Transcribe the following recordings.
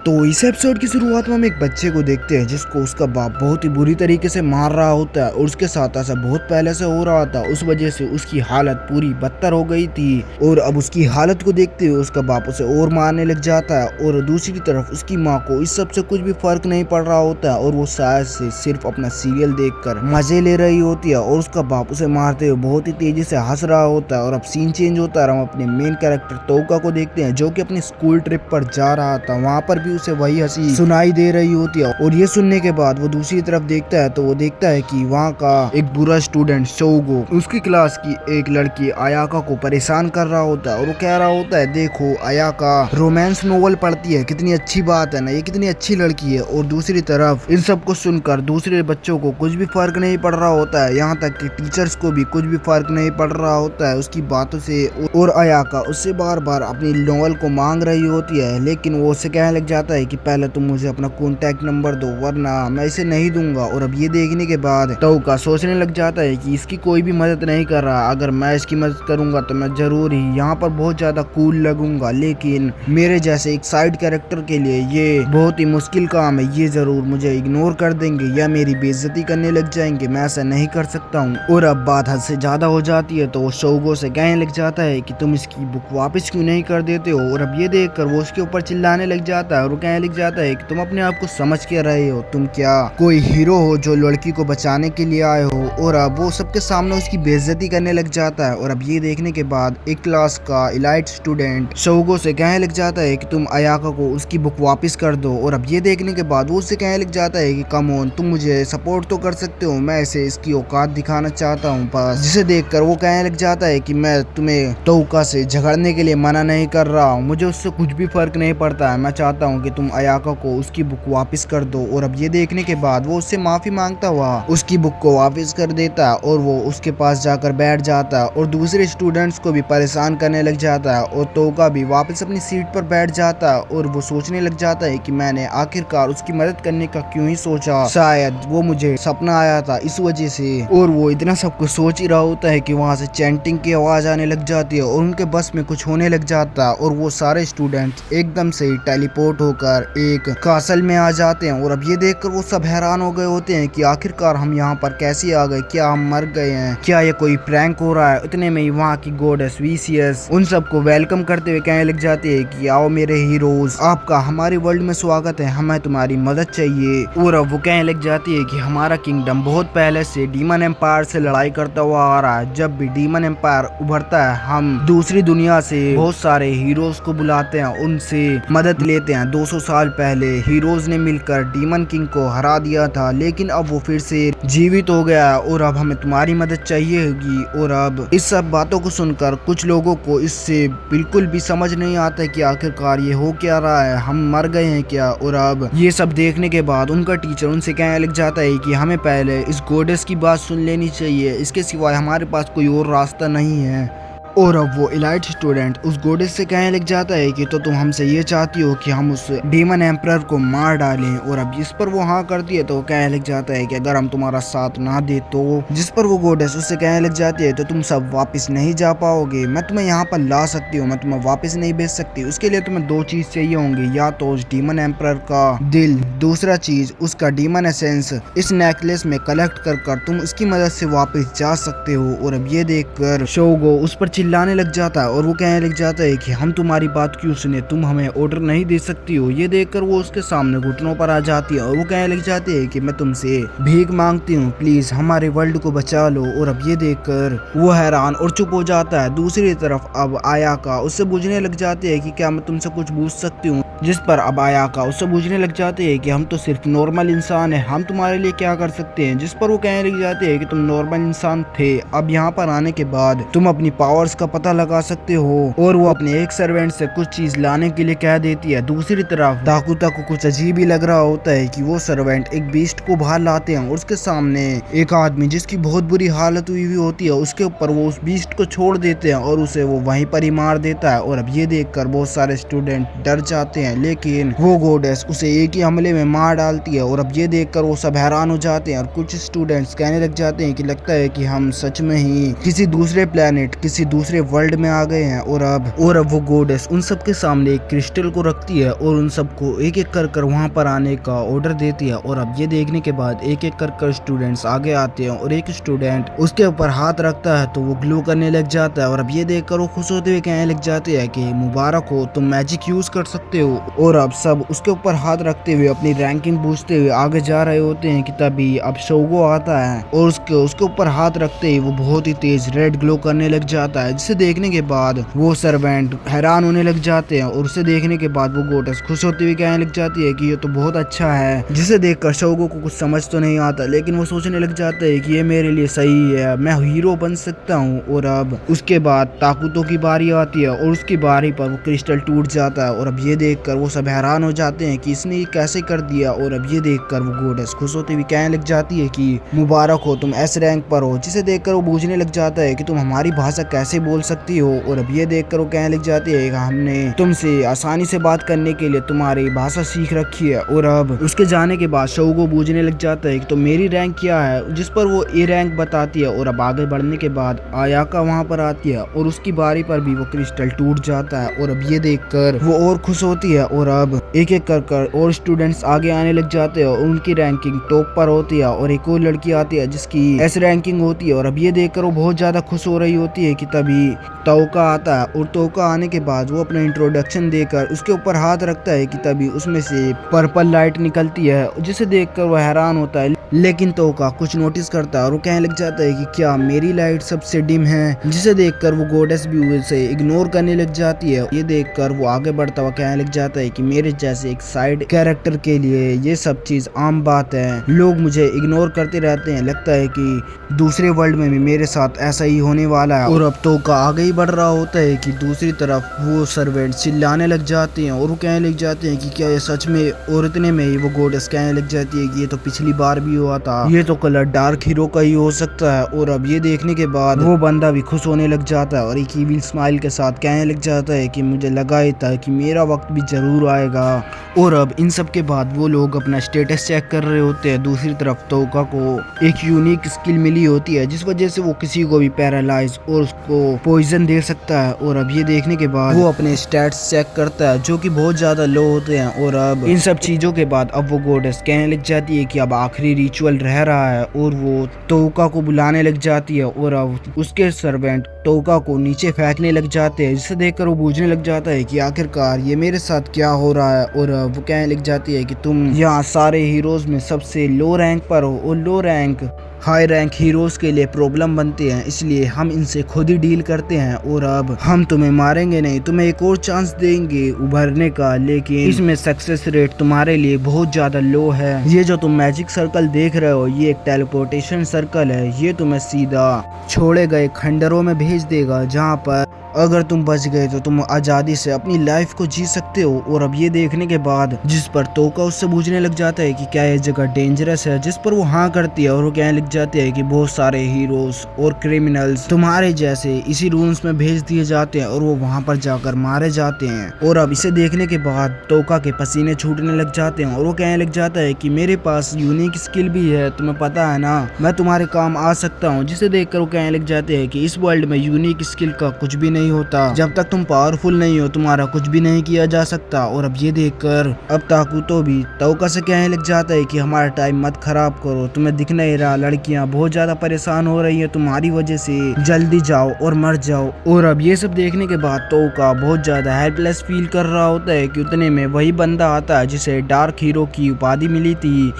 तो इस एपिसोड की शुरुआत में हम एक बच्चे को देखते हैं जिसको उसका बाप बहुत ही बुरी तरीके से मार रहा होता है और उसके साथ ऐसा बहुत पहले से हो रहा था। उस वजह से उसकी हालत पूरी बदतर हो गई थी और अब उसकी हालत को देखते हुए उसका बाप उसे और मारने लग जाता है। और दूसरी तरफ उसकी माँ को इस सब से कुछ भी फर्क नहीं पड़ रहा होता है और वो शायद से सिर्फ अपना सीरियल देखकर मजे ले रही होती है और उसका बाप उसे मारते हुए बहुत ही तेजी से हंस रहा होता है। और अब सीन चेंज होता है और हम अपने मेन कैरेक्टर तोका को देखते हैं जो कि अपनी स्कूल ट्रिप पर जा रहा था। वहाँ पर भी उसे वही हंसी सुनाई दे रही होती है और ये सुनने के बाद वो दूसरी तरफ देखता है तो वो देखता है कि वहाँ का एक बुरा स्टूडेंट शोगो उसकी क्लास की एक लड़की अयाका को परेशान कर रहा होता है और वो कह रहा होता है, देखो अयाका रोमांस नोवेल पढ़ती है, कितनी अच्छी बात है ना, ये कितनी अच्छी लड़की है। और दूसरी तरफ इन सब को सुनकर दूसरे बच्चों को कुछ भी फर्क नहीं पड़ रहा होता है, यहाँ तक कि टीचर्स को भी कुछ भी फर्क नहीं पड़ रहा होता है उसकी बातों से। और अयाका उससे बार बार अपनी नोवेल को मांग रही होती है लेकिन वो उससे कहने लग जाता है कि पहले तुम मुझे अपना कॉन्टैक्ट नंबर दो वरना मैं इसे नहीं दूंगा। और अब ये देखने के बाद तोका सोचने लग जाता है कि इसकी कोई भी मदद नहीं कर रहा, अगर मैं इसकी मदद करूंगा तो मैं जरूर ही यहाँ पर बहुत ज्यादा कूल लगूंगा, लेकिन मेरे जैसे एक साइड कैरेक्टर के लिए ये बहुत ही मुश्किल काम है, ये जरूर मुझे इग्नोर कर देंगे या मेरी बेइज्जती करने लग जाएंगे, मैं ऐसा नहीं कर सकता हूँ। और अब बात हद से ज्यादा हो जाती है तो वो शोगो से कहने लग जाता है कि तुम इसकी बुक वापस क्यों नहीं कर देते हो। और अब ये देखकर वो उसके ऊपर चिल्लाने लग जाता है और वो कहने लग जाता है कि तुम अपने आप को समझ के रहे हो, तुम क्या कोई हीरो हो जो लड़की को बचाने के लिए आए हो। और अब वो सबके सामने उसकी बेइज्जती करने लग जाता है। और अब ये देखने के बाद एक क्लास का इलाइट स्टूडेंट शोगो से कहने लग जाता है कि तुम अयाका को उसकी बुक वापस कर दो। और अब ये देखने के बाद वो उससे कहने लग जाता है कि कम ऑन, तुम मुझे सपोर्ट तो कर सकते हो, मैं इसे इसकी औकात दिखाना चाहता हूँ बस। जिसे देखकर वो कहने लग जाता है कि मैं तुम्हें तोका से झगड़ने के लिए मना नहीं कर रहा हूँ, मुझे उससे कुछ भी फर्क नहीं पड़ता है, मैं चाहता हूँ कि तुम अयाका को उसकी बुक वापस कर दो। और अब ये देखने के बाद वो उससे माफी मांगता हुआ उसकी बुक को वापस कर देता है और वो उसके पास जाकर बैठ जाता है और दूसरे स्टूडेंट्स को भी परेशान करने लग जाता है। और तोका भी वापस अपनी सीट पर बैठ जाता है और वो सोचने लग जाता है कि मैंने आखिरकार उसकी मदद करने का क्यों ही सोचा, शायद वो मुझे सपना आया था इस वजह से। और वो इतना सब कुछ सोच ही रहा होता है कि वहाँ से चैंटिंग की आवाज आने लग जाती है और उनके बस में कुछ होने लग जाता है और वो सारे स्टूडेंट्स एकदम से टेलीपोर्ट होकर एक कासल में आ जाते हैं। और अब ये देखकर वो सब हैरान हो गए होते हैं कि आखिरकार हम यहाँ पर कैसे आ गए, क्या हम मर गए हैं, क्या ये कोई प्रैंक हो रहा है। इतने में ही वहाँ की गॉडेस वीसियस उन सबको वेलकम करते हुए कहने लग जाती है कि आओ मेरे हीरोज, आपका हमारे वर्ल्ड में स्वागत है, हमें तुम्हारी मदद चाहिए। और अब वो कहने लग जाती है कि हमारा किंगडम बहुत पहले से डीमन एम्पायर से लड़ाई करता हुआ आ रहा है, जब भी डीमन एम्पायर उभरता है हम दूसरी दुनिया से बहुत सारे हीरोज को बुलाते हैं, उनसे मदद लेते हैं। 200 साल पहले हीरोज ने मिलकर डीमन किंग को हरा दिया था लेकिन अब वो फिर से जीवित हो गया है और अब हमें तुम्हारी मदद चाहिए होगी। और अब इस सब बातों को सुनकर कुछ लोगों को इससे बिल्कुल भी समझ नहीं आता कि आखिरकार ये हो क्या रहा है, हम मर गए हैं क्या। और अब ये सब देखने के बाद उनका टीचर उनसे कहने लग जाता है कि हमें पहले इस गॉडेस की बात सुन लेनी चाहिए, इसके सिवाय हमारे पास कोई और रास्ता नहीं है। और अब वो इलाइट स्टूडेंट उस गॉडेस से कहने लग जाता है कि तो तुम हमसे ये चाहती हो कि हम उस डीमन एम्परर को मार डालें। और अब जिस पर वो हाँ करती है तो वो कहने लग जाता है कि अगर हम तुम्हारा साथ ना दे तो, जिस पर वो गॉडेस उससे कहने लग जाती है तो तुम सब वापस नहीं जा पाओगे, मैं तुम्हें यहाँ पर ला सकती हूँ, मैं तुम्हें वापस नहीं भेज सकती, उसके लिए तुम्हें दो चीज चाहिए होंगी, या तो उस डीमन एम्परर का दिल, दूसरा चीज उसका डीमन एसेंस इस नेकलेस में कलेक्ट कर तुम उसकी मदद से वापस जा सकते हो। और अब ये देखकर शोगो उस पर चिल्लाने लग जाता है और वो कहने लग जाता है कि हम तुम्हारी बात क्यों सुने, तुम हमें ऑर्डर नहीं दे सकती हो। ये देखकर वो उसके सामने घुटनों पर आ जाती है और वो कहने लग जाती है कि मैं तुमसे भीख मांगती हूँ, प्लीज हमारे वर्ल्ड को बचा लो। और अब ये देखकर वो हैरान और चुप हो जाता है। दूसरी तरफ अब अयाका उससे पूछने लग जाती है कि क्या मैं तुमसे कुछ पूछ सकती हूँ, जिस पर अब अयाका उससे पूछने लग जाती है कि हम तो सिर्फ नॉर्मल इंसान है, हम तुम्हारे लिए क्या कर सकते हैं। जिस पर वो कहने लग जाते हैं कि तुम नॉर्मल इंसान थे, अब यहाँ पर आने के बाद तुम अपनी पावर्स का पता लगा सकते हो। और वो अपने एक सर्वेंट से कुछ चीज लाने के लिए कह देती है। दूसरी तरफ दाकुता को कुछ अजीब ही लग रहा होता है कि वो सर्वेंट एक बीस्ट को बाहर लाते हैं और उसके सामने एक आदमी जिसकी बहुत बुरी हालत हुई होती है उसके ऊपर वो उस बीस्ट को छोड़ देते हैं और उसे वो वहीं पर ही मार देता है। और अब ये देखकर बहुत सारे स्टूडेंट डर जाते हैं लेकिन वो गॉडेस उसे एक ही हमले में मार डालती है। और अब ये देखकर वो सब हैरान हो जाते हैं और कुछ स्टूडेंट्स कहने लग जाते हैं कि लगता है कि हम सच में ही किसी दूसरे प्लेनेट, किसी दूसरे वर्ल्ड में आ गए हैं। और अब वो गॉडेस उन सब के सामने एक क्रिस्टल को रखती है और उन सबको एक एक कर वहां पर आने का ऑर्डर देती है। और अब ये देखने के बाद एक एक कर स्टूडेंट्स आगे आते हैं और एक स्टूडेंट उसके ऊपर हाथ रखता है तो वो ग्लो करने लग जाता है। और अब ये देखकर वो खुश होते हुए कहने लग जाते हैं कि मुबारक हो, तुम मैजिक यूज कर सकते हो। और अब सब उसके ऊपर हाथ रखते हुए अपनी रैंकिंग पूछते हुए आगे जा रहे होते हैं कि तभी अब शोगो आता है और उसके ऊपर हाथ रखते ही वो बहुत ही तेज रेड ग्लो करने लग जाता है, जिसे देखने के बाद वो सर्वेंट हैरान होने लग जाते हैं। और उसे देखने के बाद वो गॉडेस खुश होते हुए कहने लग जाती है कि ये तो बहुत अच्छा है, जिसे देखकर शोगो को कुछ समझ तो नहीं आता, लेकिन वो सोचने लग जाता है कि ये मेरे लिए सही है, मैं हीरो बन सकता हूँ। और अब उसके बाद ताकुतो की बारी आती है और उसकी बारी पर वो क्रिस्टल टूट जाता है। और अब ये देखकर वो सब हैरान हो जाते हैं कि इसने ये कैसे कर दिया। और अब ये देखकर वो गॉडेस खुश होते हुए कहने लग जाती है कि मुबारक हो, तुम एस रैंक पर हो, जिसे देखकर वो पूछने लग जाता है कि तुम हमारी भाषा कैसे बोल सकती हो। और अब ये देखकर वो कहने लग जाती है कि हमने तुमसे आसानी से बात करने के लिए तुम्हारी भाषा सीख रखी है। और अब उसके जाने के बाद शोगो पूछने लग जाता है कि तो मेरी रैंक क्या है, जिस पर वो ए रैंक बताती है। और अब आगे बढ़ने के बाद आयाका वहां पर आती है और उसकी बारी पर भी वो क्रिस्टल टूट जाता है। और अब ये देखकर वो और खुश होती है। और अब एक एक कर और स्टूडेंट्स आगे आने लग जाते हैं और उनकी रैंकिंग टॉप पर होती है। और एक और लड़की आती है जिसकी एस रैंकिंग होती है। और अब ये देखकर वो बहुत ज्यादा खुश हो रही होती है कि तभी तोका आता है। और तोका आने के बाद वो अपना इंट्रोडक्शन देकर उसके ऊपर हाथ रखता है कि तभी उसमें से पर्पल लाइट निकलती है, जिसे देखकर वो हैरान होता है। लेकिन तोका कुछ नोटिस करता है और वो कहने लग जाता है कि क्या मेरी लाइट सबसे डिम है, जिसे देखकर वो गॉडेस भी उसे इग्नोर करने लग जाती है। ये देखकर वो आगे बढ़ता हुआ कहने लग जाता है कि मेरे जैसे एक साइड कैरेक्टर के लिए ये सब चीज आम बात है, लोग मुझे इग्नोर करते रहते हैं, लगता है कि दूसरे वर्ल्ड में भी मेरे साथ ऐसा ही होने वाला है। और अब तोका आगे ही बढ़ रहा होता है कि दूसरी तरफ वो सर्वेंट चिल्लाने लग जाते हैं और वो कहने लग जाते हैं कि क्या ये सच में। और इतने में ही वो गॉडेस कहने लग जाती है कि ये तो पिछली बार भी हुआ था, ये तो कलर डार्क हीरो का ही हो सकता है। और अब ये देखने के बाद वो बंदा भी खुश होने लग जाता है और एक ईविल स्माइल के साथ कहने लग जाता है कि मुझे लगा ही था कि मेरा वक्त भी जरूर आएगा। और अब इन सब के बाद वो लोग अपना स्टेटस चेक कर रहे होते हैं। दूसरी तरफ तोका को एक यूनिक स्किल मिली होती है जिस वजह से वो किसी को भी पैरालाइज और उसको पॉइजन दे सकता है। और अब ये देखने के बाद वो अपने स्टैट्स चेक करता है जो कि बहुत ज्यादा लो होते हैं। और अब इन सब चीजों के बाद अब वो गॉडेस कहने लग जाती है कि अब आखिरी रिचुअल रह रहा है और वो तोका को बुलाने लग जाती है। और अब उसके सर्वेंट तोका को नीचे फेंकने लग जाते हैं, जिसे देखकर वो पूछने लग जाता है कि आखिरकार ये मेरे साथ क्या हो रहा है। और वो कहने लग जाती है कि तुम यहाँ सारे हीरोज में सबसे लो रैंक पर हो और लो रैंक हाई रैंक हीरोज के लिए प्रॉब्लम बनते हैं, इसलिए हम इनसे खुद ही डील करते हैं। और अब हम तुम्हें मारेंगे नहीं, तुम्हें एक और चांस देंगे उभरने का, लेकिन इसमें सक्सेस रेट तुम्हारे लिए बहुत ज्यादा लो है। ये जो तुम मैजिक सर्कल देख रहे हो ये एक टेलीपोर्टेशन सर्कल है, ये तुम्हें सीधा छोड़े गए खंडरों में भेज देगा, जहाँ पर अगर तुम बच गए तो तुम आजादी से अपनी लाइफ को जी सकते हो। और अब ये देखने के बाद जिस पर तोका उससे पूछने लग जाता है कि क्या ये जगह डेंजरस है, जिस पर वो हाँ करती है और वो कहने लग जाती है कि बहुत सारे हीरोज और क्रिमिनल्स तुम्हारे जैसे इसी रूम्स में भेज दिए जाते हैं और वो वहां पर जाकर मारे जाते हैं। और अब इसे देखने के बाद तोका के पसीने छूटने लग जाते हैं और वो कहने लग जाता है कि मेरे पास यूनिक स्किल भी है, तुम्हें पता है ना, मैं तुम्हारे काम आ सकता हूँ। जिसे देखकर वो कहने लग जाते हैं कि इस वर्ल्ड में यूनिक स्किल का कुछ भी नहीं होता, जब तक तुम पावरफुल नहीं हो तुम्हारा कुछ भी नहीं किया जा सकता। और अब ये देखकर अब ताकुतो भी तोका से कहने लग जाता है कि हमारा टाइम मत खराब करो, तुम्हें दिख नहीं रहा, लड़कियां बहुत ज्यादा परेशान हो रही है तुम्हारी वजह से, जल्दी जाओ और मर जाओ। और अब ये सब देखने के बाद तोका बहुत ज्यादा हेल्पलेस फील कर रहा होता है कि उतने में वही बंदा आता है जिसे डार्क हीरो की उपाधि मिली थी।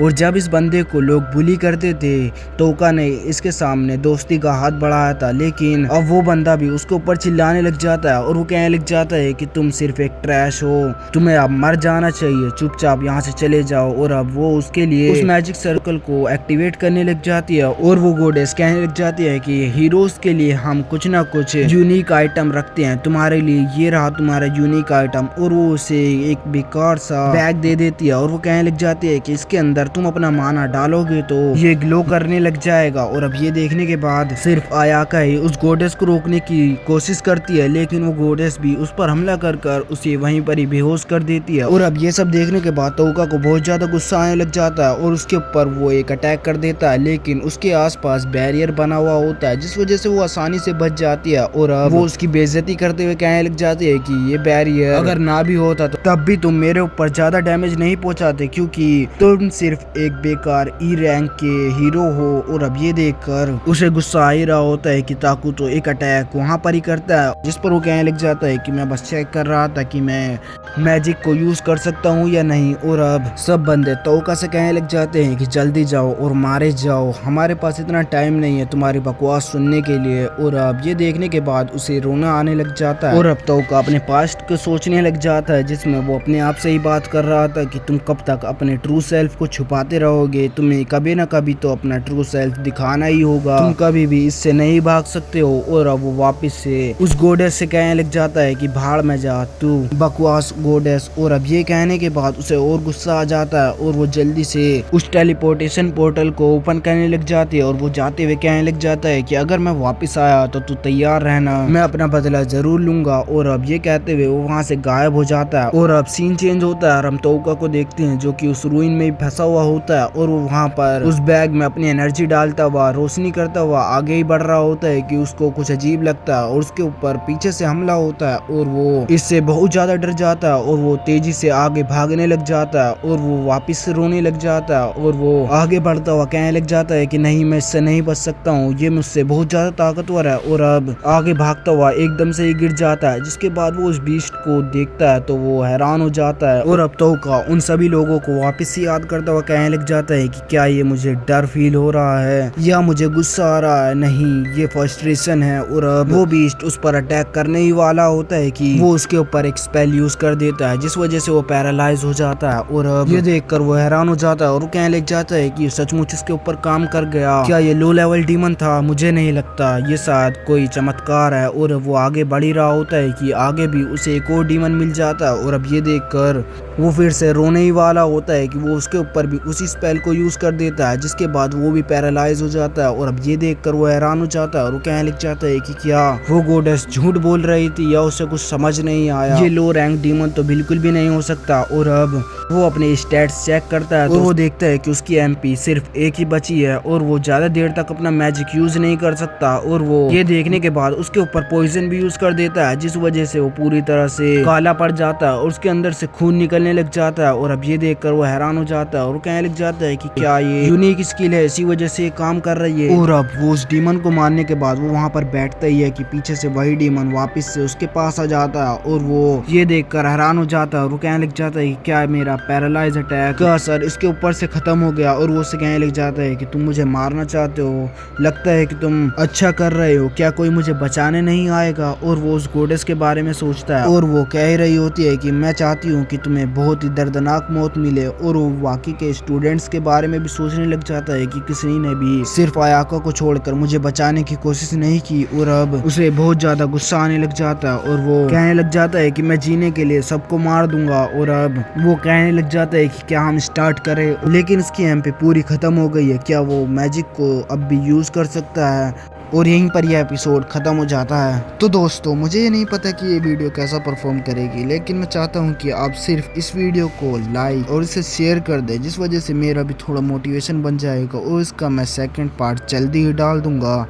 और जब इस बंदे को लोग बुली करते थे तोका ने इसके सामने दोस्ती का हाथ बढ़ाया था, लेकिन अब वो बंदा भी उसके ऊपर चिल्लाने लग जाता है और वो कहने लग जाता है कि तुम सिर्फ एक ट्रैश हो, तुम्हें अब मर जाना चाहिए, चुपचाप यहाँ से चले जाओ। और अब वो उसके लिए उस मैजिक सर्कल को एक्टिवेट करने लग जाती है और वो गॉडेस कहने लग जाती है कि हीरोज के लिए हम कुछ ना कुछ यूनिक आइटम रखते हैं, तुम्हारे लिए ये रहा तुम्हारा यूनिक आइटम। और वो उसे एक बेकार सा बैग दे देती है और वो कहने लग जाती है कि इसके अंदर अगर तुम अपना माना डालोगे तो ये ग्लो करने लग जाएगा। और अब ये देखने के बाद सिर्फ आयाका ही उस गोडेस को रोकने की कोशिश करती है, लेकिन वो गोडेस भी उस पर हमला कर उसे वहीं पर ही बेहोश कर देती है। और अब ये सब देखने के बाद तोका को बहुत ज्यादा गुस्सा आने लग जाता है और उसके ऊपर वो एक अटैक कर देता है, लेकिन उसके आसपास बैरियर बना हुआ होता है जिस वजह से वो आसानी से बच जाती है। और अब वो उसकी बेइज्जती करते हुए कहने लग जाती है कि ये बैरियर अगर ना भी होता तो तब भी तुम मेरे ऊपर ज्यादा डैमेज नहीं पहुंचाते, क्योंकि तुम सिर्फ एक बेकार ई रैंक के हीरो हो। और अब ये देखकर उसे गुस्सा आ ही रहा होता है कि ताकू तो एक अटैक वहां पर ही करता है, जिस पर वो कहने लग जाता है कि मैं बस चेक कर रहा था कि मैं मैजिक को यूज कर सकता हूँ या नहीं। और अब सब बंदे तोका से कहने लग जाते हैं कि जल्दी जाओ और मारे जाओ, हमारे पास इतना टाइम नहीं है तुम्हारी बकवास सुनने के लिए। और अब ये देखने के बाद उसे रोना आने लग जाता है और अब तोका अपने पास्ट को सोचने लग जाता है, जिसमें वो अपने आप से ही बात कर रहा था कि तुम कब तक अपने ट्रू सेल्फ को छुपाते रहोगे, तुम्हें कभी ना कभी तो अपना ट्रू सेल्फ दिखाना ही होगा, तुम कभी भी इससे नहीं भाग सकते हो। और अब वो वापस से उस गोडेस से कहने लग जाता है कि भाड़ में जा तू बकवास गोडेस। और अब ये कहने के बाद उसे और गुस्सा आ जाता है और वो जल्दी से उस टेलीपोर्टेशन पोर्टल को ओपन करने लग जाती है और वो जाते हुए कहने लग जाता है कि अगर मैं वापस आया तो तू तैयार रहना, मैं अपना बदला जरूर लूंगा। और अब ये कहते हुए वो वहाँ से गायब हो जाता है और अब सीन चेंज होता है और हम तोका को देखते हैं जो कि उस रूइन में फंसा हुआ होता है और वो वहाँ पर उस बैग में अपनी एनर्जी डालता हुआ रोशनी करता हुआ आगे ही बढ़ रहा होता है कि उसको कुछ अजीब लगता है और उसके ऊपर पीछे से हमला होता है और वो इससे बहुत ज्यादा डर जाता है और वो तेजी से आगे भागने लग जाता है और वो वापस से रोने लग जाता है और वो आगे बढ़ता हुआ कहने लग जाता है कि नहीं, मैं इससे नहीं बच सकता हूँ, ये मुझसे बहुत ज्यादा ताकतवर है। और अब आगे भागता हुआ एकदम से ही गिर जाता है, जिसके बाद वो उस बीस्ट को देखता है तो वो हैरान हो जाता है और अब तोका उन सभी लोगों को वापस से याद करता हुआ कहने लग जाता है कि क्या ये मुझे डर फील हो रहा है या मुझे गुस्सा आ रहा है, नहीं ये फ्रस्ट्रेशन है। और अब वो बीस्ट उस पर अटैक करने ही वाला होता है कि वो उसके ऊपर एक स्पेल यूज कर देता है जिस वजह से वो पैरालाइज हो जाता है। और अब ये देखकर वो हैरान हो जाता है और वो कहने लग जाता है कि सचमुच इसके ऊपर काम कर गया, क्या ये लो लेवल डीमन था, मुझे नहीं लगता, ये शायद कोई चमत्कार है। और वो आगे बढ़ ही रहा होता है कि आगे भी उसे एक और डीमन मिल जाता है और अब ये देखकर वो फिर से रोने ही वाला होता है कि वो उसके ऊपर भी उसी स्पेल को यूज कर देता है, जिसके बाद वो भी पैरालाइज हो जाता है। और अब ये देखकर वो हैरान हो जाता है और वो कहने लग जाता है कि क्या वो गोडेस झूठ बोल रही थी या उसे कुछ समझ नहीं आया, ये लो रैंक डीमन तो बिल्कुल भी नहीं हो सकता। और अब वो अपने स्टैट्स चेक करता है तो वो देखता है कि उसकी एमपी सिर्फ एक ही बची है और वो ज्यादा देर तक अपना मैजिक यूज नहीं कर सकता। और वो ये देखने के बाद उसके ऊपर पॉइजन भी यूज कर देता है, जिस वजह से वो पूरी तरह से काला पड़ जाता है और उसके अंदर से खून निकलने लग जाता है। और अब ये देखकर वो हैरान हो जाता है और कहने लग जाता है कि क्या ये यूनिक स्किल है, इसी वजह से ये काम कर रही है। और अब वो उस डीमन को मारने के बाद वो वहाँ पर बैठता ही है कि पीछे से वही डीमन वापस से उसके पास आ जाता है और वो ये देखकर हैरान हो जाता है और वो कहने लग जाता है कि क्या मेरा पैरालाइज अटैक का असर इसके ऊपर से खत्म हो गया। और वो उससे कहने लग जाता है कि तुम मुझे मारना चाहते हो, लगता है कि तुम अच्छा कर रहे हो, क्या कोई मुझे बचाने नहीं आएगा। और वो उस गोडेस के बारे में सोचता है और वो कह रही होती है कि मैं चाहती हूँ कि तुम्हें बहुत ही दर्दनाक मौत मिले। और वो बाकी के स्टूडेंट्स के बारे में भी सोचने लग जाता है कि किसी ने भी सिर्फ आयाका को छोड़कर मुझे बचाने की कोशिश नहीं की। और अब उसे बहुत ज्यादा गुस्सा आने लग जाता है और वो कहने लग जाता है कि मैं जीने के लिए सबको मार दूंगा। और अब वो कहने लग जाता है कि क्या हम स्टार्ट करें, लेकिन उसकी एमपी पूरी खत्म हो गई है, क्या वो मैजिक को अब भी यूज कर सकता है। और यहीं पर यह एपिसोड खत्म हो जाता है। तो दोस्तों मुझे ये नहीं पता कि ये वीडियो कैसा परफॉर्म करेगी, लेकिन मैं चाहता हूँ कि आप सिर्फ इस वीडियो को लाइक और इसे शेयर कर दें, जिस वजह से मेरा भी थोड़ा मोटिवेशन बन जाएगा और इसका मैं सेकंड पार्ट जल्दी ही डाल दूंगा।